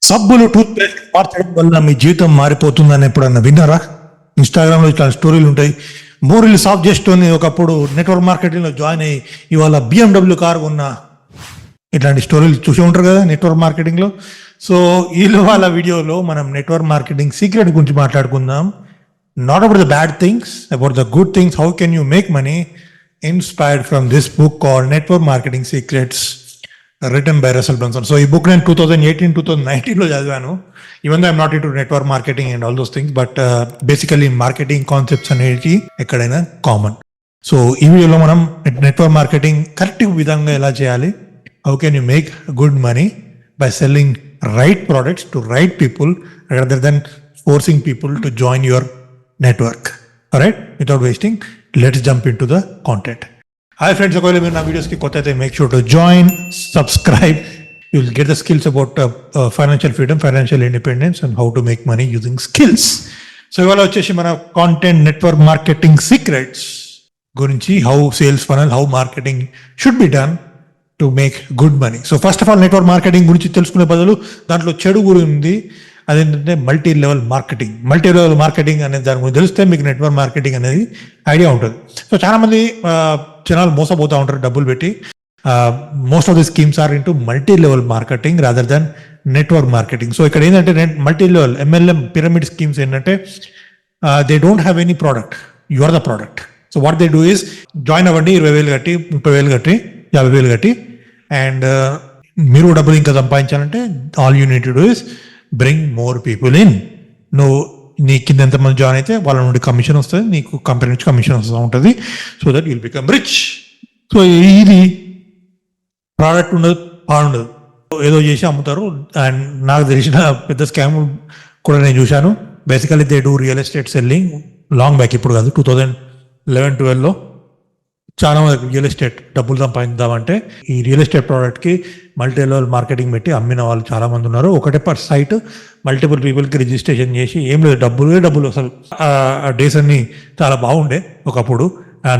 సబ్బులు tooth paste మార్చడం వల్ల మీ జీవితం మారిపోతుందని ఎప్పుడన్నా విన్నారా? ఇన్స్టాగ్రామ్లో ఇట్లా స్టోరీలు ఉంటాయి. మోరీలు సాఫ్ చేసుకొని ఒకప్పుడు నెట్వర్క్ మార్కెటింగ్లో జాయిన్ అయ్యి ఇవాళ BMW కారు ఉన్న ఇట్లాంటి స్టోరీలు చూసి ఉంటారు కదా నెట్వర్క్ మార్కెటింగ్లో. సో ఇవాళ వీడియోలో మనం నెట్వర్క్ మార్కెటింగ్ సీక్రెట్ గురించి మాట్లాడుకుందాం. Not about the bad things, about the good things. How can you make money inspired from this book called network marketing secrets written by Russell Brunson. So ఈ book నేను 2018-2019లో చదివాను. Even though I'm naught into network marketing and all those things, but basically marketing concepts అనేవి ఎక్కడైనా common. So ఈ వీడియోలో మనం network marketing correct విధంగా ఎలా చేయాలి, how can you make good money by selling right products to right people rather than forcing people to join your network. Alright, without wasting, let's jump into the content. Hi friends, ఒకవేళ మీరు నా వీడియోస్కి కొత్త అయితే make sure to join, subscribe. You will get the skills about financial freedom, financial independence and how to make money using skills. So ఇవాళ వచ్చేసి మన content network marketing secrets గురించి, how sales funnel, how marketing should be done to make good money. So first of all network marketing గురించి తెలుసుకునే బదులు దాంట్లో చెడు గురి ఉంది. అదేంటంటే multi level marketing. Multi level marketing అనేది దాని గురించి తెలిస్తే మీకు నెట్వర్క్ మార్కెటింగ్ అనేది ఐడియా ఉంటుంది. సో చాలా మంది జనాలు మోసపోతూ ఉంటారు డబ్బులు పెట్టి. Most of the schemes are into multi level marketing rather than network marketing. So ఇక్కడ ఏంటంటే multi level MLM pyramid schemes ఏంటంటే they don't have any product, you are the product. So what they do is join అవ్వండి, 20,000 కట్టి, 30,000 కట్టి, 50,000 కట్టి, and మీరు డబ్బులు ఇంకా సంపాదించాలంటే all you need to do is bring more people in. నువ్వు నీ కింద ఎంతమంది జాయిన్ అయితే వాళ్ళ నుండి కమిషన్ వస్తుంది, నీకు కంపెనీ నుంచి కమిషన్ వస్తూ ఉంటుంది. So that you'll become rich. So ఇది ప్రోడక్ట్ ఉండదు, బాగుండదు, ఏదో చేసి అమ్ముతారు. అండ్ నాకు తెలిసిన పెద్ద స్కామ్ కూడా నేను చూశాను. Basically they do real estate selling long back, ఇప్పుడు కాదు, 2011-12లో చాలా మంది రియల్ ఎస్టేట్ డబ్బులు సంపాదిద్దామంటే ఈ రియల్ ఎస్టేట్ ప్రోడక్ట్కి మల్టీ లెవెల్ మార్కెటింగ్ పెట్టి అమ్మిన వాళ్ళు చాలా మంది ఉన్నారు. ఒకటే పర్ సైట్ మల్టిపుల్ పీపుల్కి రిజిస్ట్రేషన్ చేసి ఏం లేదు, డబ్బులు. అసలు డేస్ అన్ని చాలా బాగుండే ఒకప్పుడు,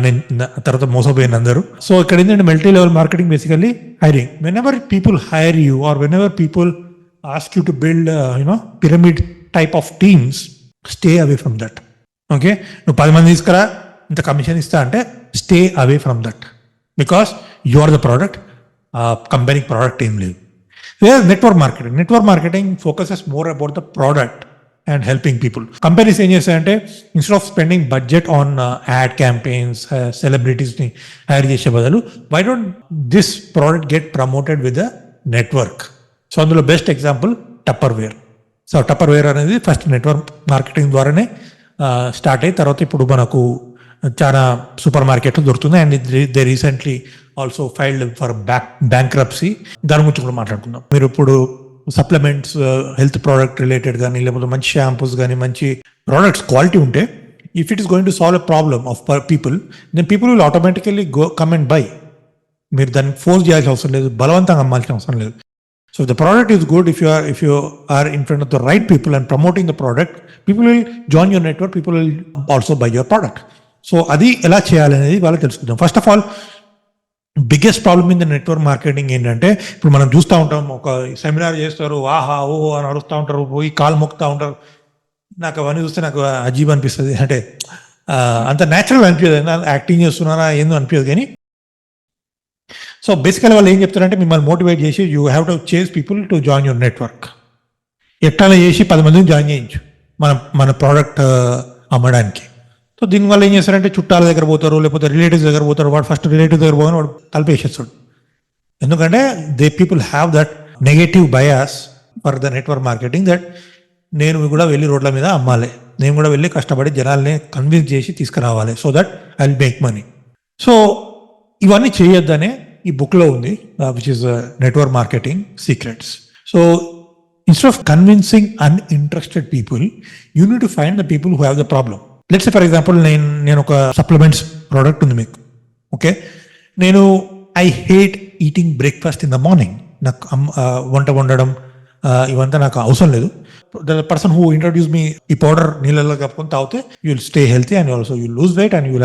నేను తర్వాత మోసపోయిన అందరూ. సో ఇక్కడ ఏంటంటే multi level marketing basically hiring. Whenever people hire you are whenever people ask you to build pyramid type of teams, stay away from that. Okay, నువ్వు 10 మంది తీసుకురా, ఇంత కమిషన్ ఇస్తా అంటే stay away from that, because you are the product, కంపెనీకి product ఏం లేదు. Network marketing focuses more about the product and helping people. Companies ఏం చేస్తాయంటే instead of spending budget on add campaigns, సెలబ్రిటీస్ని హైర్ చేసే బదులు why don't this product get promoted with the network. So అందులో best example Tupperware. So Tupperware అనేది first network marketing ద్వారానే start అయ్యి తర్వాత ఇప్పుడు మనకు చాలా సూపర్ మార్కెట్లు దొరుకుతుంది. And they recently also failed for bankruptcy. దాని గురించి కూడా మాట్లాడుకుందాం. మీరు ఇప్పుడు సప్లిమెంట్స్, హెల్త్ ప్రోడక్ట్ రిలేటెడ్ కానీ, లేకపోతే మంచి షాంపూస్ కానీ, మంచి ప్రోడక్ట్స్ క్వాలిటీ ఉంటే, if it is going to solve a problem of people, then people will automatically come and buy. మీరు దాన్ని ఫోర్స్ చేయాల్సిన అవసరం లేదు, బలవంతంగా అమ్మాల్సిన అవసరం లేదు. So if the product is good, if you are in front of the right people and promoting the product, people will join your network, people will also buy your product. So అది ఎలా చేయాలి అనేది వాళ్ళకి తెలుసుకుందాం. First of all biggest problem in the network marketing ఏంటంటే, ఇప్పుడు మనం చూస్తూ ఉంటాం, ఒక సెమినార్ చేస్తారు, ఆహా ఓహో అని అరుస్తూ ఉంటారు, పోయి కాలు మొక్కుతూ ఉంటారు. నాకు అవన్నీ చూస్తే నాకు అజీబ్ అనిపిస్తుంది. అంటే అంత న్యాచురల్ అనిపించదు, యాక్టింగ్ చేస్తున్నారా ఏందో అనిపించదు. కానీ సో బేసికల్ వాళ్ళు ఏం చెప్తారంటే మిమ్మల్ని మోటివేట్ చేసి యూ హ్యావ్ టు చేస్ people to join your network. ఎట్లా చేసి 10 మందిని జాయిన్ చేయించు మన ప్రోడక్ట్ అమ్మడానికి. సో దీనివల్ల ఏం చేస్తారంటే చుట్టాల దగ్గర పోతారు, లేకపోతే రిలేటివ్స్ దగ్గర పోతారు. వాడు ఫస్ట్ రిలేటివ్స్ దగ్గర పోగానే వాడు కలిపేసేస్తాడు. ఎందుకంటే they people have that negative bias for the network marketing, that నేను కూడా వెళ్ళి రోడ్ల మీద అమ్మాలి, నేను కూడా వెళ్ళి కష్టపడి జనాల్ని కన్విన్స్ చేసి తీసుకురావాలి, so that I will make money. So ఇవన్నీ చేయొద్దనే ఈ బుక్లో ఉంది, which is network marketing secrets. So instead of convincing uninterested people, you need to find the people who have the problem. Let's say for example, నేను ఒక supplements product ఉంది మీకు. Okay, నేను I hate eating breakfast in the morning. నాకు వంట వండడం ఇవంతా నాకు అవసరం లేదు. ద పర్సన్ హూ ఇంట్రడ్యూస్ మీ ఈ పౌడర్ నీళ్ళలో కప్పుకొని తాగితే you will stay healthy and also you lose weight and you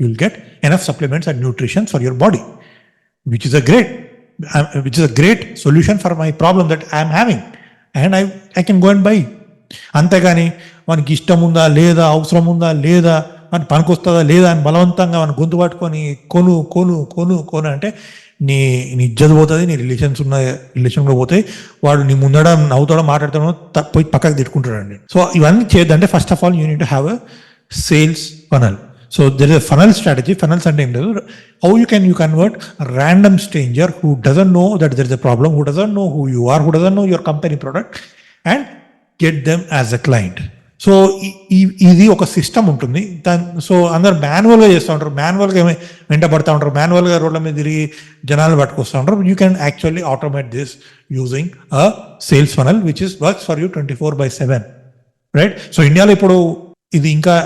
will get enough supplements and nutrition for your body, which is a great solution for my problem that I am having. And I can go and by. అంతేగాని మనకి ఇష్టం ఉందా లేదా, అవసరం ఉందా లేదా, మన పనికి వస్తుందా లేదా అని బలవంతంగా మన గొంతు పట్టుకొని కొను కొను కొను కొను అంటే నీ నీ ఇజ్జత్ పోతుంది, నీ రిలేషన్లో పోతాయి. వాడు నీ ముందడ నవ్వుతాడో మాట్లాడతాడో పోయి పక్కకు తిట్టుకుంటాడండి. సో ఇవన్నీ చేద్దంటే first of all you need to have a sales funnel. So there is a funnel strategy. Funnels అంటే ఏం లేదు, how you convert random stranger who doesn't know that there is a problem, who doesn't know who you are, who doesn't know your company product, and get them as a client. So ఇది ఒక system ఉంటుంది. So అందరు మాన్యువల్గా చేస్తూ ఉంటారు, మాన్యువల్గా వెంట పడుతూ ఉంటారు, మాన్యువల్గా రోడ్ల మీద తిరిగి జనాలు పట్టుకొస్తూ ఉంటారు. You can actually automate this using a sales funnel which is works for you 24/7, right? So ఇండియాలో ఇప్పుడు ఇది ఇంకా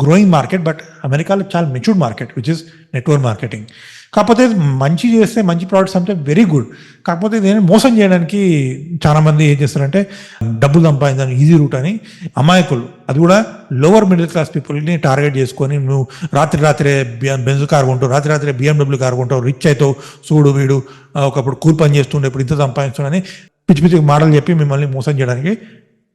గ్రోయింగ్ మార్కెట్, బట్ అమెరికాలో చాలా matured market which is network marketing. కాకపోతే మంచి చేస్తే మంచి ప్రోడక్ట్స్ అంటే వెరీ గుడ్. కాకపోతే దీన్ని మోసం చేయడానికి చాలామంది ఏం చేస్తారంటే డబ్బులు సంపాదించాలని ఈజీ రూట్ అని అమాయకులు, అది కూడా లోవర్ మిడిల్ క్లాస్ పీపుల్ని టార్గెట్ చేసుకొని నువ్వు రాత్రే బెంజ్ కార్ కొంటావు, రాత్రి BMW కార్ కొంటావు, రిచ్ అవుతావు, చూడు వీడు ఒకప్పుడు కూల్ పని చేస్తుండే ఇప్పుడు ఇంత సంపాదించుని పిచ్చి పిచ్చి మాటలు చెప్పి మిమ్మల్ని మోసం చేయడానికి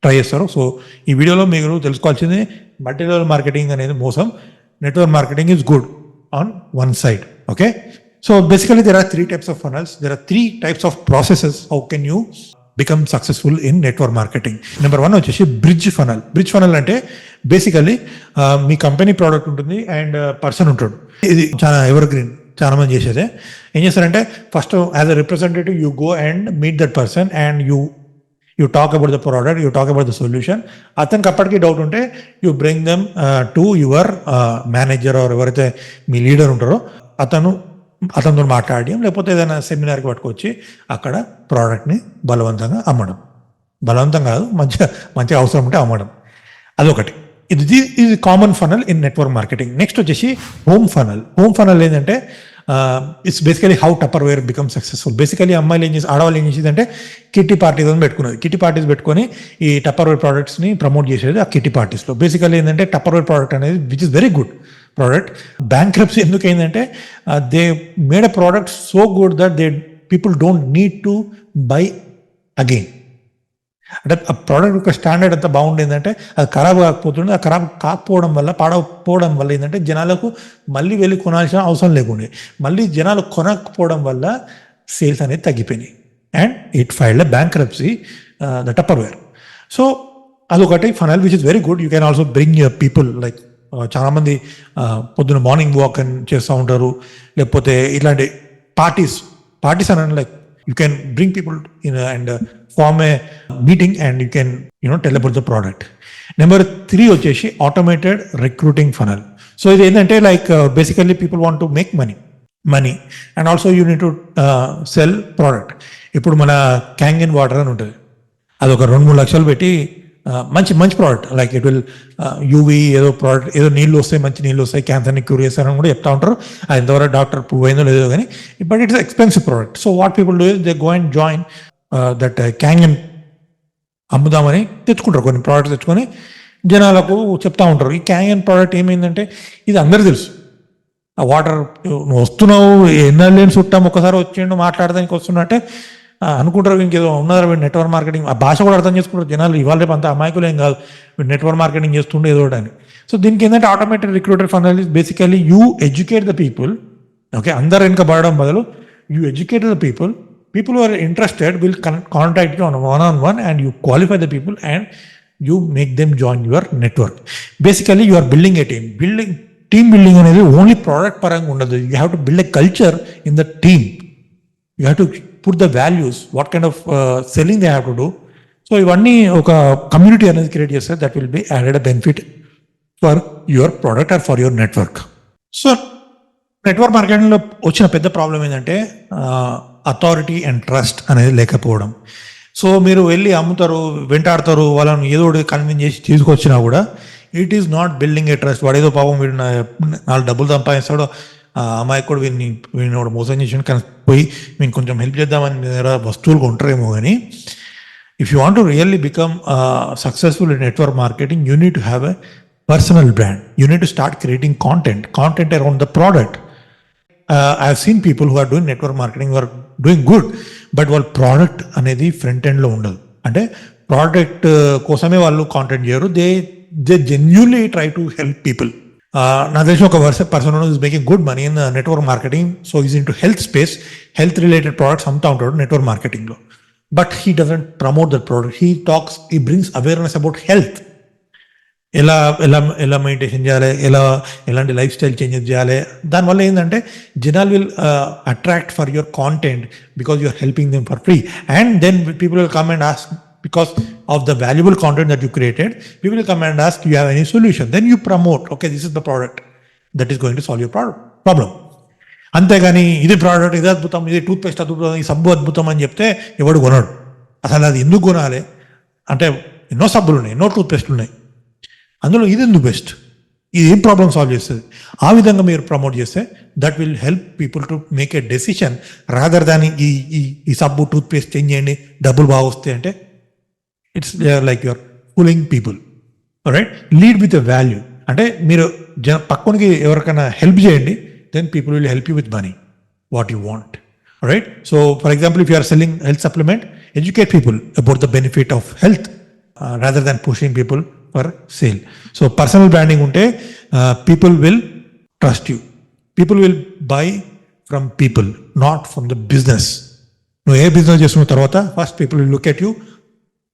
ట్రై చేస్తారు. సో ఈ వీడియోలో మీరు తెలుసుకోవాల్సింది మల్టీ లెవెల్ మార్కెటింగ్ అనేది మోసం, network marketing is good on one side. Okay, so basically there are 3 types of funnels, there are 3 types of processes how can you become successful in network marketing. Number 1 వచ్చేసి bridge funnel. Bridge funnel అంటే basically మీ company product ఉంటుంది and person ఉంటాడు. ఇది చాలా ever green, చాలా మంది చేసేదే. ఏం చేస్తారంటే first as a representative you go and meet that person and you talk about the product, you talk about the solution. అతనికి అప్పటికీ డౌట్ ఉంటే you bring them to your manager or ఎవరైతే మీ లీడర్ ఉంటారో అతనితో మాట్లాడడం, లేకపోతే ఏదైనా సెమినార్కి పట్టుకొచ్చి అక్కడ ప్రోడక్ట్ని బలవంతంగా అమ్మడం. బలవంతం కాదు, మంచిగా అవసరం ఉంటే అమ్మడం. అదొకటి. ఇది common funnel in network marketing. Next వచ్చేసి హోమ్ ఫనల్. హోమ్ ఫనల్ ఏంటంటే it's basically how Tupperware become successful. Basically అమ్మాయిలు ఆడవాళ్ళు ఏం చేసేదంటే కిట్టి పార్టీస్ అని పెట్టుకున్నది. కిట్టి పార్టీస్ పెట్టుకొని ఈ టప్పర్వేర్ ప్రోడక్ట్స్ని ప్రమోట్ చేసేది ఆ కిట్టి పార్టీస్లో. బేసికలీ ఏంటంటే టప్పర్వేర్ ప్రోడక్ట్ అనేది which is very good product. Bankruptcy ఎందుకు అయిందంటే they made a product so good that they people don't need to buy again. అంటే ఆ ప్రోడక్ట్ యొక్క స్టాండర్డ్ అంతా బాగుండేందంటే అది ఖరాబ్ కాకపోతుండే, ఆ ఖరాబ్ కాకపోవడం వల్ల పాడకపోవడం వల్ల ఏంటంటే జనాలకు మళ్ళీ వెళ్ళి కొనాల్సిన అవసరం లేకుండే. మళ్ళీ జనాలు కొనకపోవడం వల్ల సేల్స్ అనేది తగ్గిపోయినాయి and it failed a bankruptcy the Tupperware. So అదొకటి funnel which is very good. You can also bring your people, like చాలామంది పొద్దున మార్నింగ్ వాక్ అని చేస్తూ ఉంటారు, లేకపోతే ఇట్లాంటి పార్టీస్ అని like you can bring people in and form a meeting and you can tell about the product. Number 3 వచ్చేసి automated recruiting funnel. So ఇది ఏంటంటే like basically people want to make money and also you need to sell product. ఇప్పుడు మన క్యాంగిన్ water అని ఉంటుంది, అది ఒక 2-3 లక్షలు పెట్టి మంచి product, like it will UV ఏదో ప్రోడక్ట్, ఏదో నీళ్ళు వస్తాయి, మంచి నీళ్ళు వస్తాయి, క్యాన్సర్ని క్యూర్ చేస్తారని కూడా చెప్తా ఉంటారు. అది ఎంతవరకు డాక్టర్ ప్రూవ్ అయిందో లేదో కానీ, but it's expensive product. So what people do is they go and join that క్యాంగిన్ అమ్ముదామని తెచ్చుకుంటారు. కొన్ని ప్రోడక్ట్స్ తెచ్చుకొని జనాలకు చెప్తా ఉంటారు. ఈ క్యాంగిన్ ప్రోడక్ట్ ఏమైందంటే ఇది అందరికీ తెలుసు. ఆ వాటర్ నువ్వు వస్తున్నావు, ఎన్నో లేని చుట్టాం, ఒక్కసారి వచ్చిండు మాట్లాడడానికి వస్తున్నట్టే అనుకుంటారు. ఇంకేదో ఉన్నారు నెట్వర్క్ మార్కెటింగ్, ఆ భాష కూడా అర్థం చేసుకుంటారు జనాలు. ఇవాళ రేపు అంతా అమాయకులు ఏం కాదు, నెట్వర్క్ మార్కెటింగ్ చేస్తుండే ఏదో అని. సో దీనికి ఏంటంటే automated recruiter funnel is basically you educate the people. Okay, అందరు వెనుక పడడం బదులు you educate the people are interested will contact you on one-on-one and you qualify the people and you make them join your network. Basically you are building a team. Team building అనేది only product పరంగా ఉండదు. You have to build a culture in the team. You have to put the values, what kind of selling they have to do. So ఇవన్నీ ఒక community అనేది create చేస్తే that will be added benefit for your product or for your network. So network మార్కెటింగ్లో వచ్చిన పెద్ద problem ఏంటంటే authority and trust అనేది లేకపోవడం. సో మీరు వెళ్ళి అమ్ముతారు, వెంటాడతారు, వాళ్ళని ఏదో ఒకటి కన్విన్స్ చేసి తీసుకొచ్చినా కూడా it is not building A trust. వాడు ఏదో పాపం వీడు 4 డబ్బులు సంపాదిస్తాడు, అమాయకుడు వీడిని కూడా మోసం చేసి కానీ పోయి మేము కొంచెం హెల్ప్ చేద్దామని దగ్గర వస్తువులు కొంటారేమో. కానీ if you want to really become successful in network marketing you need to have a personal brand. You need to start creating content around the product. I have seen people who are doing network marketing are doing good, but వాళ్ళ product అనేది front ఎండ్లో ఉండదు. అంటే product కోసమే వాళ్ళు content చేయరు. They genuinely try to help people. నా తెలిసిన ఒక person is making good money in network marketing. So is into health space, health related products అమ్ముతా ఉంటాడు నెట్వర్క్ మార్కెటింగ్లో. But he doesn't promote that product. He brings awareness about health. ఎలా ఎలా ఎలా meditation చేయాలి, ఎలాంటి లైఫ్ స్టైల్ చేంజెస్ చేయాలి. దానివల్ల ఏంటంటే జనాలు will attract for your content because you are helping them for free. And then people will come and ask because of the valuable content that you created, people will come and ask, you have any solution? Then you promote, okay, this is the product that is going to solve your problem. అంతేగాని ఇది product, ఇది అద్భుతం, ఇది toothpaste అద్భుతం, ఈ సబ్బు అద్భుతం అని చెప్తే ఎవడు కొనడు. అసలు అది ఎందుకు కొనాలి అంటే ఎన్నో సబ్బులు ఉన్నాయి, ఎన్నో టూత్పేస్ట్లు ఉన్నాయి, అందులో ఇది ఎందుకు బెస్ట్, ఇది ఏం ప్రాబ్లమ్ సాల్వ్ చేస్తుంది. ఆ విధంగా మీరు ప్రమోట్ చేస్తే that will help people to make a decision rather దాని ఈ సబ్బు టూత్పేస్ట్ చేంజ్ చేయండి డబ్బులు బాగా వస్తాయి అంటే it's like your fooling people. Right, lead with a value. అంటే మీరు పక్కనికి ఎవరికైనా హెల్ప్ చేయండి, then people will help you with money what you want. Right, so for example if you are selling health supplement, educate people about the benefit of health rather than pushing people for sale. So personal branding ఉంటే people will trust you. People will buy from people, not from the business. నువ్వు ఏ business చేస్తున్న తర్వాత first people will look at you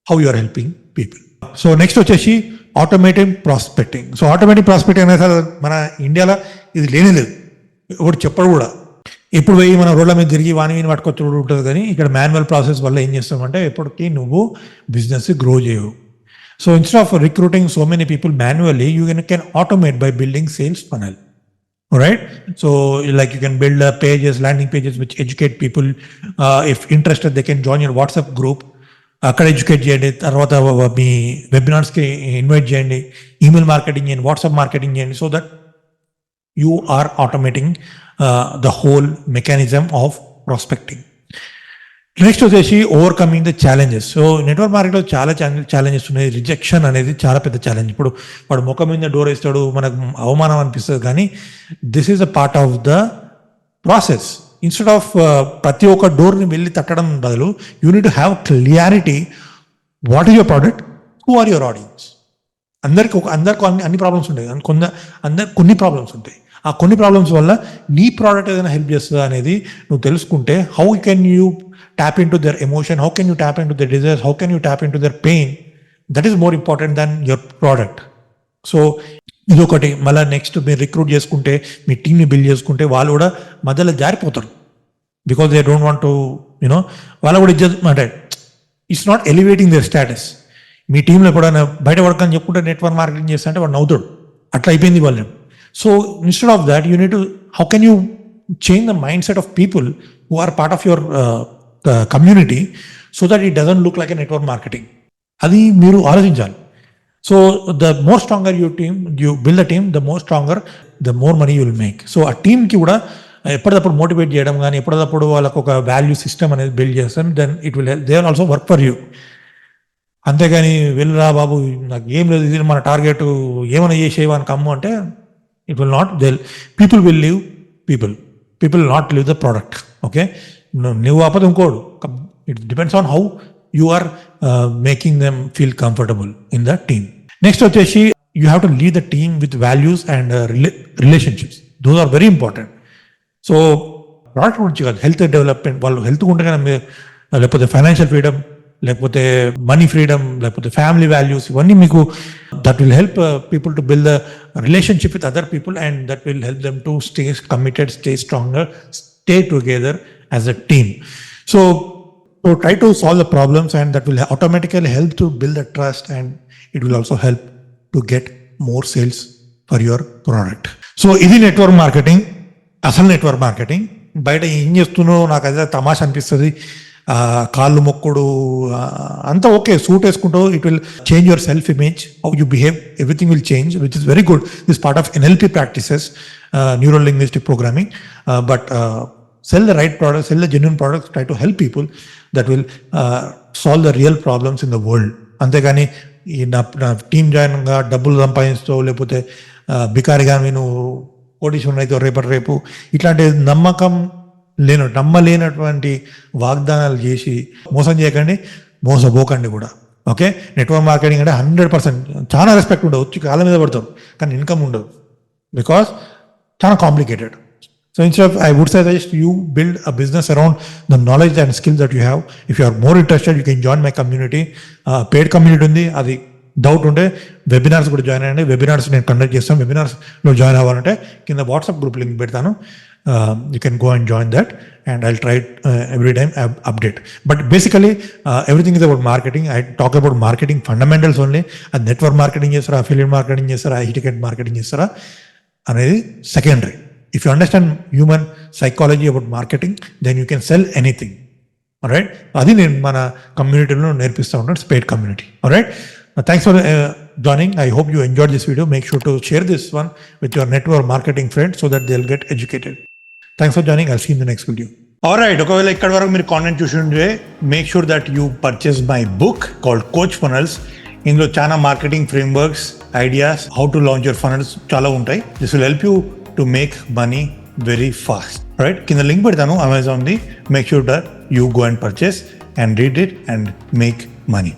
how you are helping people. So next వచ్చేసి automatic prospecting. So automatic prospecting అనేది మన ఇండియాలో ఇది లేనే లేదు, ఒకటి చెప్పడు కూడా. ఇప్పుడు పోయి మన రోడ్ల మీద తిరిగి వాని పట్టుకొచ్చి ఉంటుంది. కానీ ఇక్కడ మాన్యువల్ ప్రాసెస్ వల్ల ఏం చేస్తామంటే ఎప్పటికీ నువ్వు బిజినెస్ గ్రో చేయవు. So instead of recruiting so many people manually, you can automate by building sales funnel. Right, so like you can build pages, landing pages which educate people. If interested, they can join your WhatsApp group. అక్కడ educate చేయండి, తర్వాత మీ వెబినార్స్కి invite చేయండి, email marketing చేయండి, WhatsApp marketing చేయండి. So that you are automating the whole mechanism of prospecting. Next వచ్చేసి overcoming the challenges. So network మార్కెట్లో చాలా ఛాలెంజెస్ ఉన్నాయి. రిజెక్షన్ అనేది చాలా పెద్ద ఛాలెంజ్. ఇప్పుడు వాడు ముఖం మీద డోర్ వేస్తాడు, మనకు అవమానం అనిపిస్తుంది, కానీ this is a part of the process. Instead of ప్రతి ఒక్క డోర్ని వెళ్ళి తట్టడం బదులు you need to have clarity what is your product, who are your audience. అందరికి అన్ని ప్రాబ్లమ్స్ ఉంటాయి, కొన్ని ప్రాబ్లమ్స్ ఉంటాయి. ఆ కొన్ని ప్రాబ్లమ్స్ వల్ల నీ ప్రోడక్ట్ ఏదైనా హెల్ప్ చేస్తుందా అనేది నువ్వు తెలుసుకుంటే, how can you tap in to their emotion, how can you tap in to their desires, how can you tap in to their pain, that is more important than your product. So ఇదొకటి. మళ్ళీ next మీరు recruit చేసుకుంటే, మీ టీమ్ని build చేసుకుంటే వాళ్ళు కూడా మధ్యలో జారిపోతారు. Because they don't want to you know, వాళ్ళు కూడా అంటే it's not elevating their status. మీ టీంలో ఎప్పుడైనా బయట వర్క్ అని చెప్పుకుంటే నెట్వర్క్ మార్కెటింగ్ చేస్తా అంటే వాడు నవ్వుతాడు, అట్లా అయిపోయింది వాళ్ళు. So instead of that you need to, how can you change the mindset of people who are part of your community so that it doesn't look like a network marketing. అది మీరు ఆలోచించాలి. So the more stronger you build the team, the more stronger, the more money you will make. So ఆ టీమ్కి కూడా ఎప్పటికప్పుడు motivate చేయడం కానీ, ఎప్పటికప్పుడు వాళ్ళకు ఒక వాల్యూ సిస్టమ్ అనేది బిల్డ్ చేస్తాం, then it will they will also work for you. అంతేగాని వెళ్ళరా బాబు నాకు ఏం లేదు, ఇది మన టార్గెట్, ఏమైనా చేసేవని కమ్ము అంటే it will not. People will leave people will not leave the product. Okay, నువ్వు ఆపద ఇంకోడు. It depends on how you are making them feel comfortable in the team. Next వచ్చేసి you have to lead the team with values and relationships. Those are very important. So product గురించి కాదు, health development, వాళ్ళు health ఉంటే కానీ, లేకపోతే financial freedom, లేకపోతే money freedom, లేకపోతే family values, ఇవన్నీ మీకు that will help people to build the relationship with other people and that will help them to stay committed, stay stronger, stay together as a team. So try to solve the problems and that will automatically help to build the trust and it will also help to get more sales for your product. So ఇది network marketing, అసలు network marketing. బయట ఏం చేస్తున్నావు నాకు అదే తమాషా అనిపిస్తుంది. కాళ్ళు మొక్కుడు అంతా ఓకే, సూట్ వేసుకుంటావు, it will change your self image, how you behave, everything will change, which is very good. This part of NLP practices, neural linguistic programming. But sell the right products, sell the genuine products, try to help people that will solve the real problems in the world. అంతేగాని ఈ నా team జాయిన్గా డబ్బులు సంపాదిస్తావు, లేకపోతే బికారిగా నేను కోటీశ్వరుని అయితే రేపు ఇట్లాంటి నమ్మలేనటువంటి వాగ్దానాలు చేసి మోసం చేయకండి, మోసపోకండి కూడా. ఓకే, నెట్వర్క్ మార్కెటింగ్ అంటే 100% చాలా రెస్పెక్ట్ ఉండదు, వచ్చి కాళ్ళ మీద పడతారు కానీ ఇన్కమ్ ఉండదు, బికాస్ చాలా complicated. So instead of, I would suggest you build a business around the knowledge and skills that you have. If you are more interested, you can join my community. Paid community ఉంది, అది doubt ఉంటే webinars కూడా join అయ్యండి. Webinars నేను conduct చేస్తాను. వెబినార్స్లో join అవ్వాలంటే కింద WhatsApp group link పెడతాను. You can go and join that and I'll try every time update. But basically everything is about marketing. I talk about marketing fundamentals only. Network marketing చేస్తారా, affiliate marketing చేస్తారా, e-ticket marketing చేస్తారా అనేది secondary. If you understand human psychology about marketing, then you can sell anything. All right. అది నేను మన కమ్యూనిటీలో నేర్పిస్తూ ఉంటాను, paid community. All right. Thanks for joining. I hope you enjoyed this video. Make sure to share this one with your network marketing friends so that they'll get educated. Thanks for joining. I'll see you in the next video. All right. ఒకవేళ ఇక్కడ వరకు మీరు content చూసి ఉంటే make sure that you purchase my book called Coach Funnels. ఇందులో చాలా marketing frameworks, ideas, how to launch your funnels చాలా ఉంటాయి. This will help you to make money very fast. Right? కింద లింక్ పెడతాను అమెజాన్ది. Make sure that you go and purchase and read it and make money.